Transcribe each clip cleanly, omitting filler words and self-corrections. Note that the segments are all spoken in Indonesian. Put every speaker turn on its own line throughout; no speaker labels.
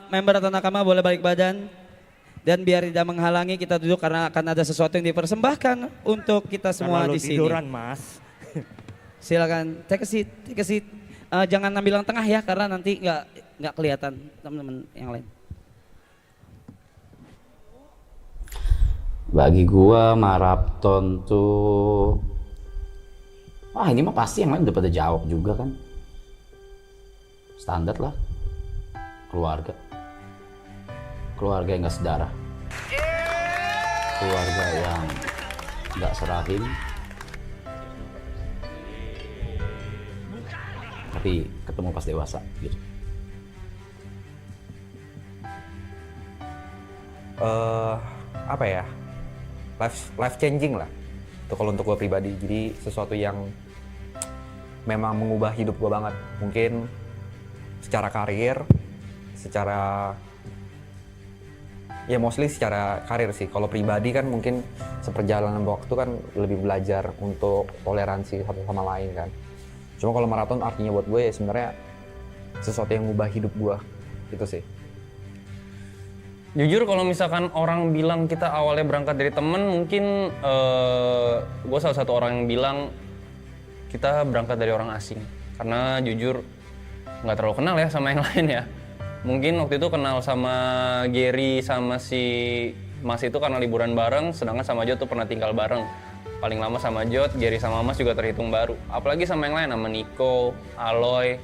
Member atau nakama boleh balik badan dan biar tidak menghalangi kita duduk karena akan ada sesuatu yang dipersembahkan untuk kita semua di sini.
Tiduran, Mas.
Silakan take a seat, take a seat. Jangan ambil yang tengah ya karena nanti nggak kelihatan teman-teman yang lain.
Bagi gua maraton tuh, wah ini mah pasti yang lain udah pada jawab juga kan. Standar lah, keluarga yang gak sedarah, keluarga yang gak serahim, tapi ketemu pas dewasa gitu.
Apa ya, life changing lah itu kalau untuk gue pribadi. Jadi sesuatu yang memang mengubah hidup gue banget, mungkin secara karir, secara ya mostly secara karir sih. Kalau pribadi kan mungkin seperjalanan waktu kan lebih belajar untuk toleransi satu sama lain kan. Cuma kalau maraton artinya buat gue ya sebenarnya sesuatu yang mengubah hidup gue, itu sih.
Jujur kalau misalkan orang bilang kita awalnya berangkat dari temen, mungkin gue salah satu orang yang bilang kita berangkat dari orang asing. Karena jujur nggak terlalu kenal ya sama yang lain ya. Mungkin waktu itu kenal sama Gary sama si Mas itu karena liburan bareng, sedangkan sama Jod tuh pernah tinggal bareng. Paling lama sama Jod, Gary sama Mas juga terhitung baru. Apalagi sama yang lain, sama Nico, Aloy,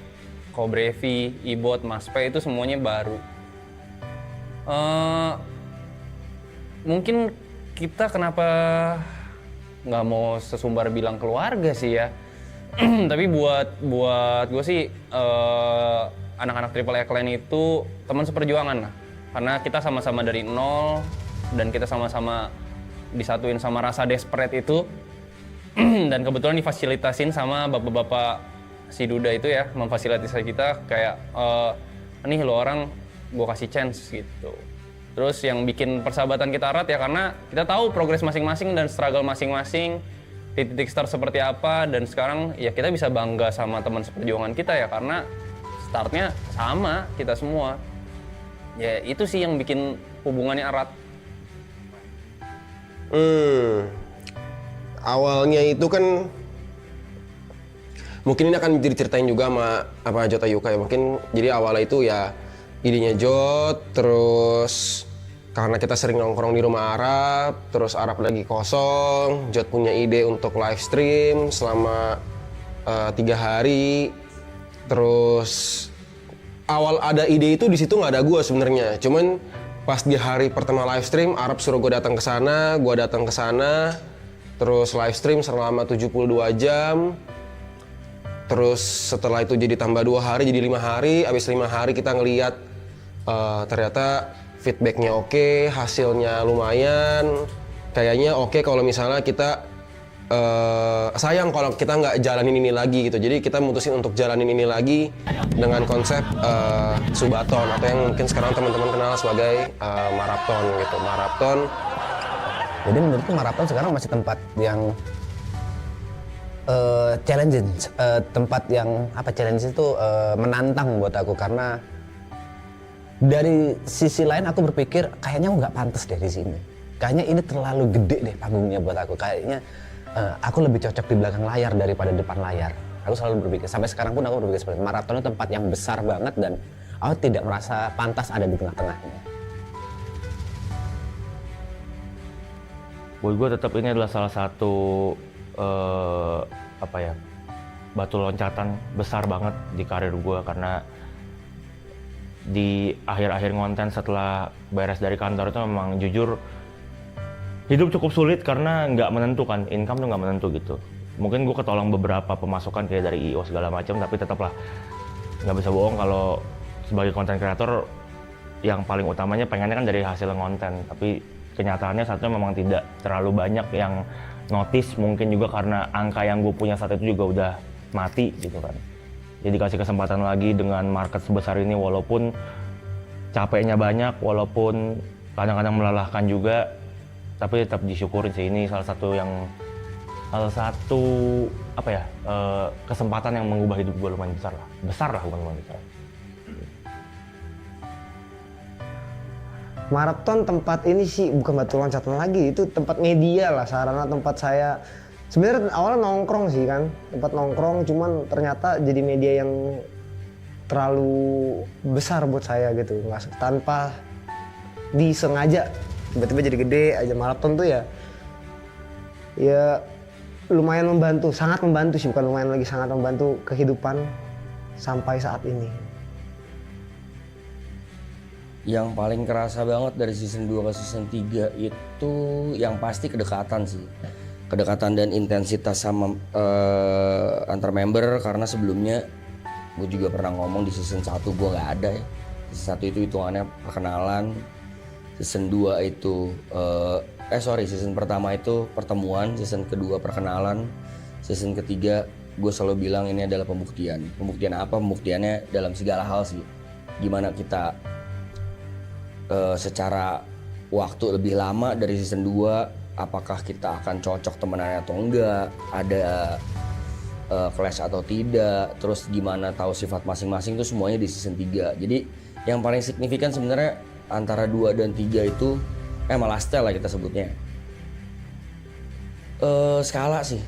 Kobrevi, Ibot, Mas P itu semuanya baru. Mungkin kita kenapa nggak mau sesumbar bilang keluarga sih ya. Tapi buat gue sih anak-anak Triple A Clan itu teman seperjuangan lah. Karena kita sama-sama dari nol dan kita sama-sama disatuin sama rasa desperate itu. Dan kebetulan difasilitasin sama bapak-bapak si Duda itu ya, memfasilitasi kita kayak nih lo orang gue kasih chance gitu. Terus yang bikin persahabatan kita erat ya karena kita tahu progres masing-masing dan struggle masing-masing, titik start seperti apa, dan sekarang ya kita bisa bangga sama teman seperjuangan kita ya karena startnya sama kita semua. Ya itu sih yang bikin hubungannya erat.
Awalnya itu kan mungkin ini akan diceritain juga sama apa Jota Yuka ya. Mungkin jadi awalnya itu ya idenya Jot, terus karena kita sering nongkrong di rumah Arab, terus Arab lagi kosong, Jot punya ide untuk live stream selama 3 hari. Terus awal ada ide itu di situ nggak ada gue sebenarnya, cuman pas di hari pertama live stream Arab suruh gue datang ke sana, gue datang ke sana, terus live stream selama 72 jam. Terus setelah itu jadi tambah 2 hari jadi 5 hari, abis 5 hari kita ngeliat ternyata feedbacknya oke, hasilnya lumayan, kayaknya oke kalau misalnya kita sayang kalau kita nggak jalanin ini lagi gitu. Jadi kita mutusin untuk jalanin ini lagi dengan konsep Subaton atau yang mungkin sekarang teman-teman kenal sebagai maraton gitu, maraton.
Jadi menurutku maraton sekarang masih tempat yang challenging, tempat yang apa challenge itu menantang buat aku, karena dari sisi lain aku berpikir kayaknya aku nggak pantas deh di sini. Kayaknya ini terlalu gede deh panggungnya buat aku. Kayaknya aku lebih cocok di belakang layar daripada depan layar. Aku selalu berpikir, sampai sekarang pun aku berpikir seperti itu. Maraton itu tempat yang besar banget dan aku tidak merasa pantas ada di tengah-tengahnya.
Buat gue tetap ini adalah salah satu batu loncatan besar banget di karir gue, karena di akhir-akhir konten setelah beres dari kantor itu memang jujur hidup cukup sulit karena nggak menentu kan, income tuh nggak menentu gitu. Mungkin gue ketolong beberapa pemasukan kayak dari IO segala macam, tapi tetaplah nggak bisa bohong kalau sebagai konten kreator yang paling utamanya pengennya kan dari hasil konten, tapi kenyataannya saat itu memang tidak terlalu banyak yang notice, mungkin juga karena angka yang gue punya saat itu juga udah mati gitu kan. Jadi dikasih kesempatan lagi dengan market sebesar ini, walaupun capeknya banyak, walaupun kadang-kadang melelahkan juga, tapi tetap disyukurin sih. Ini salah satu kesempatan yang mengubah hidup gue lumayan besar lah bukan lumayan besar.
Marathon tempat ini sih bukan batu loncatan lagi, itu tempat media lah, sarana tempat saya. Sebenarnya awalnya nongkrong sih kan, tempat nongkrong, cuman ternyata jadi media yang terlalu besar buat saya gitu, nggak tanpa disengaja tiba-tiba jadi gede aja. Marathon tuh ya lumayan membantu, sangat membantu sih, bukan lumayan lagi, sangat membantu kehidupan sampai saat ini.
Yang paling kerasa banget dari season 2 ke season 3 itu yang pasti kedekatan sih. Kedekatan dan intensitas sama antar member, karena sebelumnya gue juga pernah ngomong di season 1 gue nggak ada ya. Season 1 itu hitungannya perkenalan. Season 2 itu season pertama itu pertemuan, season kedua perkenalan, season ketiga gue selalu bilang ini adalah pembuktian. Pembuktian apa? Pembuktiannya dalam segala hal sih. Gimana kita secara waktu lebih lama dari season 2, apakah kita akan cocok temenannya atau enggak, ada clash atau tidak, terus gimana tahu sifat masing-masing, itu semuanya di season 3. Jadi yang paling signifikan sebenarnya antara 2 dan 3 itu lifestyle lah kita sebutnya. Skala sih,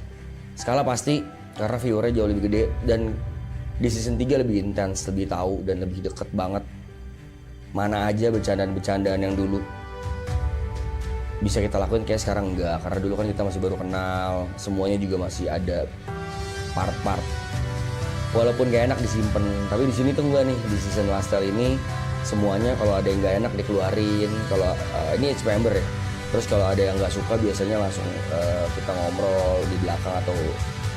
skala pasti karena viewernya jauh lebih gede, dan di season 3 lebih intens, lebih tahu dan lebih deket banget. Mana aja bercandaan-bercandaan yang dulu bisa kita lakuin kayak sekarang enggak, karena dulu kan kita masih baru kenal, semuanya juga masih ada part-part. Walaupun gak enak disimpan, tapi di sini tuh enggak nih, di season lifestyle ini semuanya kalau ada yang gak enak dikeluarin. Kalau ini HP member ya. Terus kalau ada yang nggak suka biasanya langsung kita ngobrol di belakang atau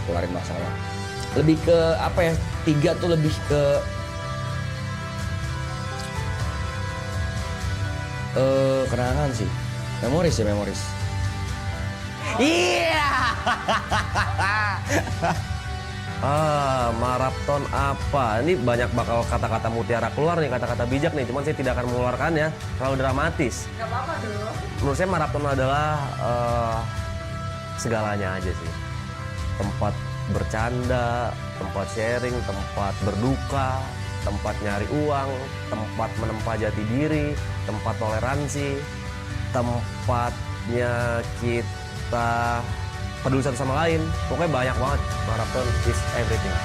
keluarin masalah. Lebih ke apa ya? 3 tuh lebih ke kenangan sih, memoris ya, memoris.
Iya. Marathon apa? Ini banyak bakal kata-kata mutiara keluar nih, kata-kata bijak nih. Cuman saya tidak akan mengeluarkannya, terlalu dramatis.
Gak apa-apa dong.
Menurut saya marathon adalah segalanya aja sih. Tempat bercanda, tempat sharing, tempat berduka, tempat nyari uang, tempat menempa jati diri, tempat toleransi, tempatnya kita peduli satu sama lain. Pokoknya banyak banget. Marathon is everything.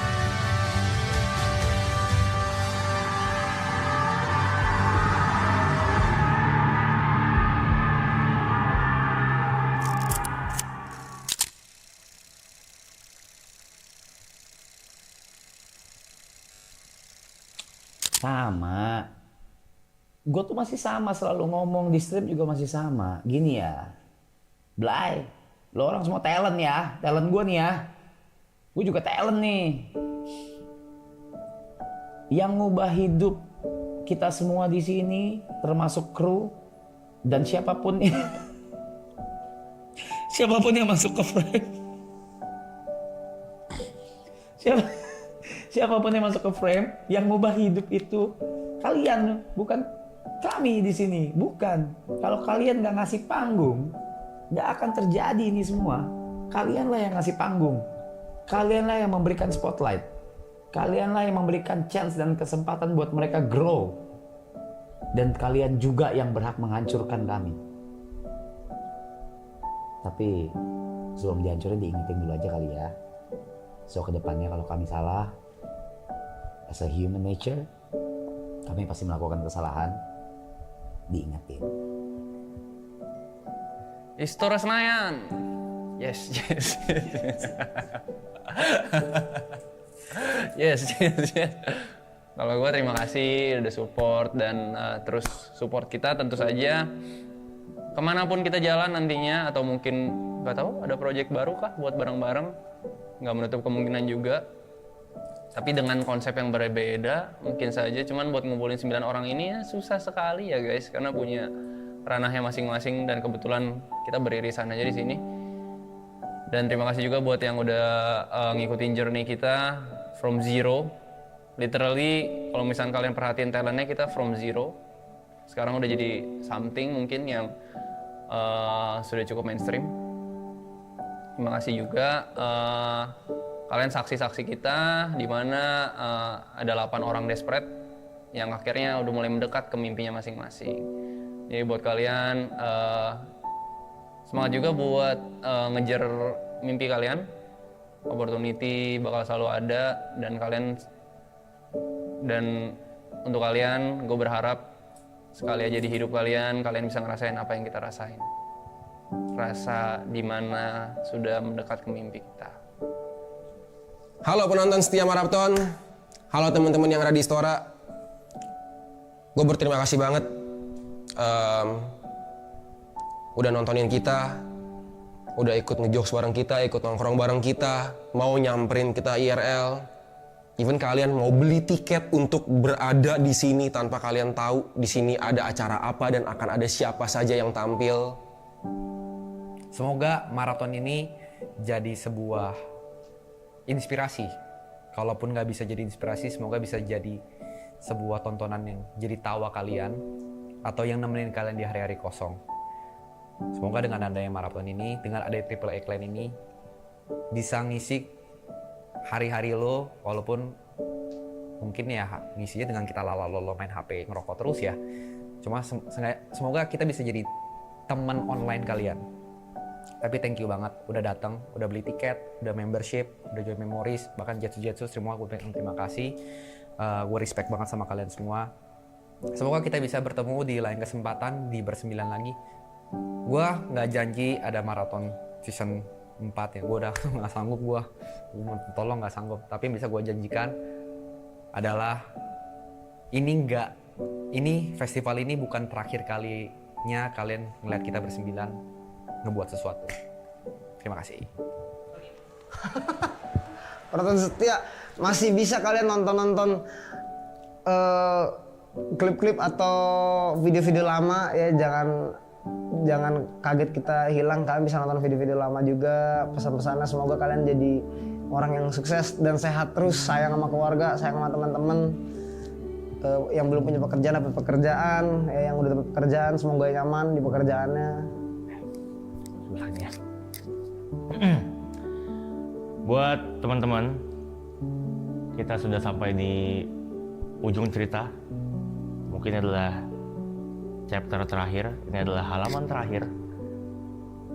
Sama. Gue tuh masih sama, selalu ngomong di stream juga masih sama. Gini ya, Blay, lo orang semua talent ya, talent gue nih ya. Gue juga talent nih. Yang ngubah hidup kita semua di sini, termasuk kru dan siapapun siapapun yang masuk ke frame. Siapapun yang masuk ke frame, yang ngubah hidup itu kalian, bukan kami di sini, bukan. Kalau kalian nggak ngasih panggung, nggak akan terjadi ini semua. Kalianlah yang ngasih panggung, kalianlah yang memberikan spotlight, kalianlah yang memberikan chance dan kesempatan buat mereka grow, dan kalian juga yang berhak menghancurkan kami. Tapi sebelum dihancurin, diingetin dulu aja kali ya. So kedepannya kalau kami salah, as a human nature, kami pasti melakukan kesalahan, diingetin.
Istora Senayan. Yes. yes. Kalau gue terima kasih udah support dan terus support kita tentu saja. Kemanapun kita jalan nantinya, atau mungkin nggak tahu ada project baru kah buat bareng-bareng, nggak menutup kemungkinan juga. Tapi dengan konsep yang berbeda mungkin saja, cuman buat ngumpulin 9 orang ini ya susah sekali ya guys, karena punya ranahnya masing-masing dan kebetulan kita beririsan aja di sini. Dan terima kasih juga buat yang udah ngikutin journey kita from zero. Literally kalau misalnya kalian perhatiin talentnya, kita from zero sekarang udah jadi something mungkin yang sudah cukup mainstream. Terima kasih juga kalian saksi-saksi kita, di mana ada 8 orang desperate yang akhirnya udah mulai mendekat ke mimpinya masing-masing. Jadi buat kalian semangat juga buat ngejar mimpi kalian. Opportunity bakal selalu ada dan untuk kalian gue berharap sekali aja di hidup kalian bisa ngerasain apa yang kita rasain. Rasa dimana sudah mendekat ke mimpi kita.
Halo penonton setia Marathon, halo teman-teman yang ada di Istora. Gue berterima kasih banget udah nontonin kita, udah ikut ngejokes bareng kita, ikut nongkrong bareng kita, mau nyamperin kita IRL. Even kalian mau beli tiket untuk berada di sini tanpa kalian tahu di sini ada acara apa dan akan ada siapa saja yang tampil.
Semoga maraton ini jadi sebuah inspirasi. Kalaupun nggak bisa jadi inspirasi, semoga bisa jadi sebuah tontonan yang jadi tawa kalian atau yang nemenin kalian di hari-hari kosong. Semoga dengan adanya maraton ini, dengan adanya Triple A Clan ini, bisa ngisi hari-hari lo, walaupun mungkin ya ngisinya dengan kita lala-lolo main HP, ngerokok terus ya. Cuma semoga kita bisa jadi teman online kalian. Tapi thank you banget udah datang, udah beli tiket, udah membership, udah join memories, bahkan Jetsu semua gue terima kasih. Gue respect banget sama kalian semua. Semoga kita bisa bertemu di lain kesempatan di bersembilan lagi. Gue nggak janji ada maraton season 4 ya, gue udah nggak sanggup, gue tolong nggak sanggup. Tapi yang bisa gue janjikan adalah ini festival ini bukan terakhir kalinya kalian ngeliat kita bersembilan ngebuat sesuatu. Terima kasih.
Marathon setia masih bisa kalian nonton klip-klip atau video-video lama ya, jangan kaget kita hilang. Kalian bisa nonton video-video lama juga, pesan-pesannya. Semoga kalian jadi orang yang sukses dan sehat terus, sayang sama keluarga, sayang sama teman-teman. Yang belum punya pekerjaan dapat pekerjaan, yang udah dapat pekerjaan semoga nyaman di pekerjaannya.
Buat teman-teman, kita sudah sampai di ujung cerita. Mungkin adalah chapter terakhir, ini adalah halaman terakhir.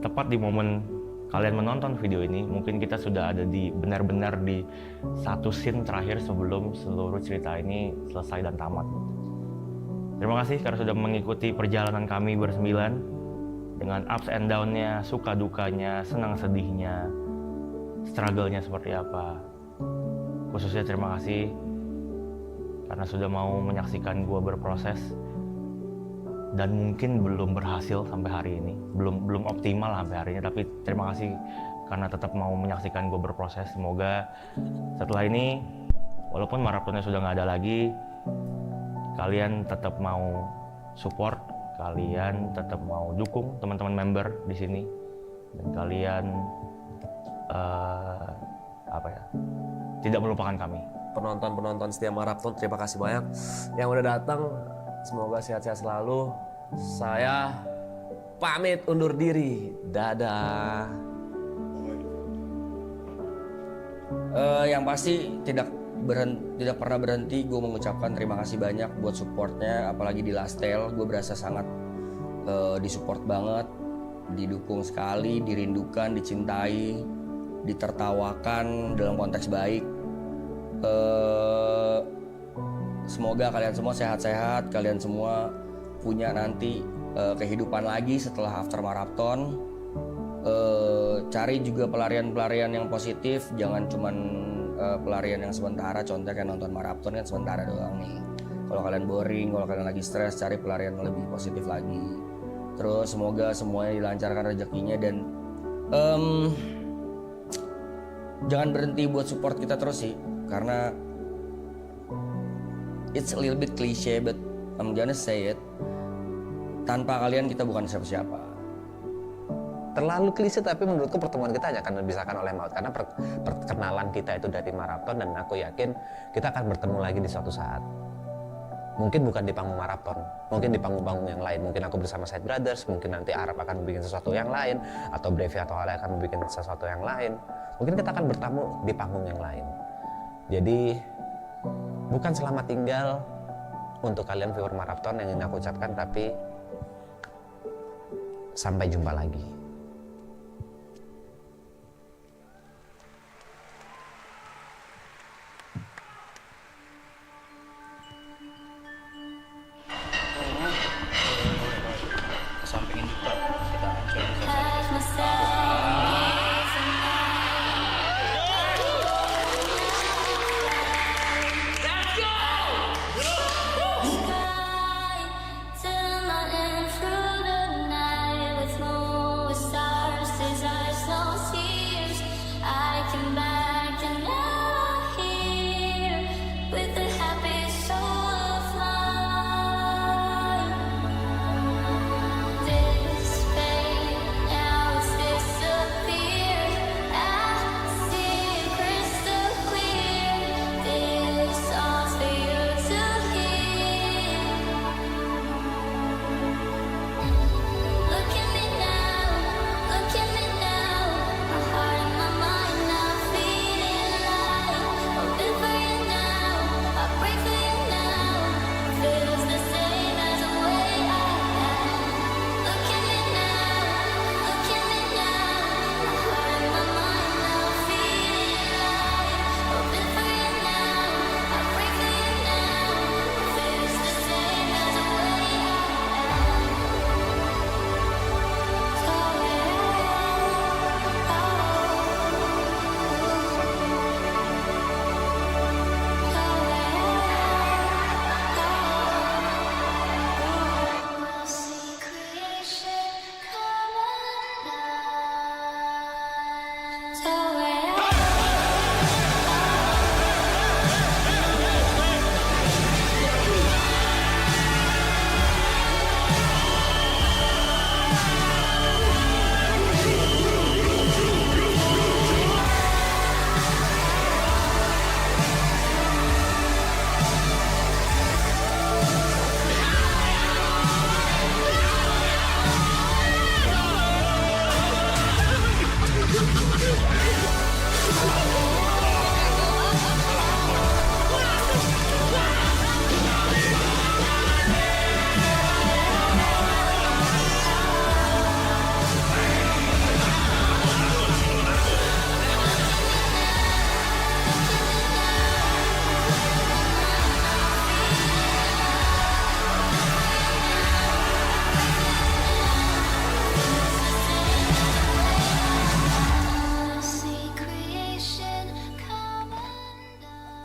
Tepat di momen kalian menonton video ini, mungkin kita sudah ada di benar-benar di satu scene terakhir sebelum seluruh cerita ini selesai dan tamat. Terima kasih karena sudah mengikuti perjalanan kami bersembilan dengan ups and down-nya, suka dukanya, senang sedihnya, struggle-nya seperti apa. Khususnya terima kasih karena sudah mau menyaksikan gue berproses dan mungkin belum berhasil sampai hari ini, belum optimal sampai hari ini, tapi terima kasih karena tetap mau menyaksikan gue berproses. Semoga setelah ini, walaupun maratonnya sudah nggak ada lagi, kalian tetap mau support, kalian tetap mau dukung teman-teman member di sini, dan kalian tidak melupakan kami.
Penonton setia Marathon, terima kasih banyak yang udah datang. Semoga sehat-sehat selalu. Saya pamit undur diri. Dadah.
Yang pasti tidak pernah berhenti gue mengucapkan terima kasih banyak buat supportnya, apalagi di Lastel. Gue berasa sangat disupport banget, didukung sekali, dirindukan, dicintai, ditertawakan dalam konteks baik. Semoga kalian semua sehat-sehat, kalian semua punya nanti kehidupan lagi setelah after marathon. Cari juga pelarian-pelarian yang positif, jangan cuman pelarian yang sementara. Contohnya kayak nonton marathon kan sementara doang nih. Kalau kalian boring, kalau kalian lagi stres, cari pelarian yang lebih positif lagi. Terus semoga semuanya dilancarkan rezekinya dan jangan berhenti buat support kita terus sih, karena it's a little bit cliche but I'm gonna say it. Tanpa kalian kita bukan siapa-siapa.
Terlalu klise, tapi menurutku pertemuan kita hanya akan dipisahkan oleh maut, karena perkenalan kita itu dari maraton, dan aku yakin kita akan bertemu lagi di suatu saat. Mungkin bukan di panggung maraton, mungkin di panggung-panggung yang lain. Mungkin aku bersama Side Brothers, mungkin nanti Arab akan bikin sesuatu yang lain, atau Brevi atau Ale akan bikin sesuatu yang lain. Mungkin kita akan bertemu di panggung yang lain. Jadi bukan selamat tinggal untuk kalian viewer maraton yang ingin aku ucapkan, tapi sampai jumpa lagi.
Sampingin juga kita hancurin.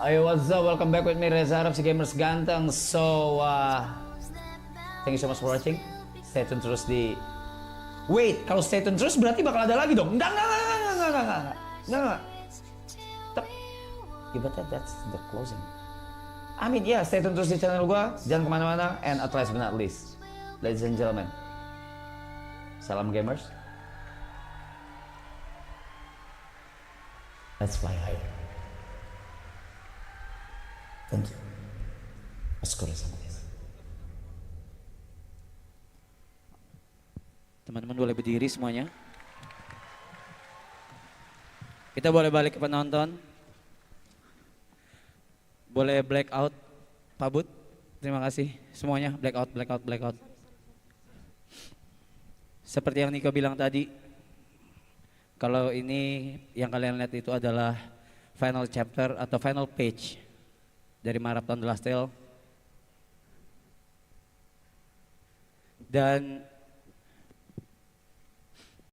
Ayo, what's up? Welcome back with me, Reza Arab, si gamers ganteng. So, thank you so much for watching. Stay tune terus di... Wait, kalau stay tune terus berarti bakal ada lagi dong? Enggak. Stop. Yeah, but that's the closing. I mean, yeah, stay tune terus di channel gua. Jangan kemana-mana. And at last but not least, ladies and gentlemen, salam gamers. Let's fly higher. Thank you.
Teman-teman boleh berdiri semuanya. Kita boleh balik ke penonton. Boleh black out, Pak Bud. Terima kasih semuanya, black out. Seperti yang Niko bilang tadi, kalau ini yang kalian lihat itu adalah final chapter atau final page dari Marathon The Last Tale. Dan